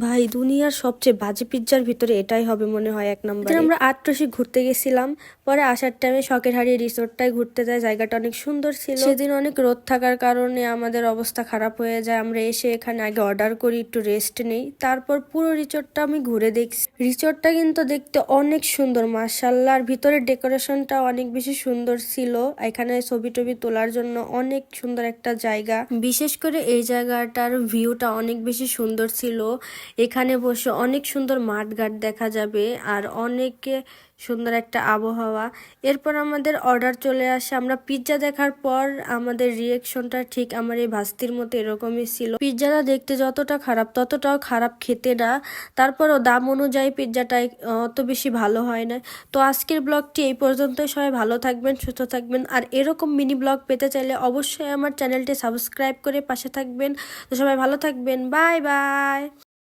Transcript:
ভাই দুনিয়ার সবচেয়ে বাজে পিৎজার ভিতরে এটাই হবে মনে হয় এক নম্বরে। আমরা আটরসি ঘুরতে গেছিলাম, পরে আসার টাইমে শখের হারিয়ে রিসোর্টটায় ঘুরতে যায়। জায়গাটা অনেক সুন্দর ছিল। সেদিন অনেক রোদ থাকার কারণে আমাদের অবস্থা খারাপ হয়ে যায়। আমরা এসে এখানে আগে অর্ডার করি, একটু রেস্ট নেই, তারপর পুরো রিসোর্টটা আমি ঘুরে দেখছি। রিসোর্টটা কিন্তু দেখতে অনেক সুন্দর মাশাআল্লাহ, আর ভিতরের ডেকোরেশনটা অনেক বেশি সুন্দর ছিল। এখানে ছবি টবি তোলার জন্য অনেক সুন্দর একটা জায়গা। বিশেষ করে এই জায়গাটার ভিউটা অনেক বেশি সুন্দর ছিল। এখানে বসে অনেক সুন্দর মাঠঘাট দেখা যাবে আর অনেক সুন্দর একটা আবহাওয়া। এরপর আমাদের অর্ডার চলে আসে। আমরা পিৎজা দেখার পর আমাদের রিয়েকশনটা ঠিক আমার এই ভাস্তির মতো এরকমই ছিল। পিৎজাটা দেখতে যতটা খারাপ ততটাও খারাপ খেতে না, তারপরও দাম অনুযায়ী পিৎজাটাই অত বেশি ভালো হয় না। তো আজকের ব্লগটি এই পর্যন্তই। সবাই ভালো থাকবেন, সুস্থ থাকবেন, আর এরকম মিনি ব্লগ পেতে চাইলে অবশ্যই আমার চ্যানেলটি সাবস্ক্রাইব করে পাশে থাকবেন। তো সবাই ভালো থাকবেন, বাই বাই।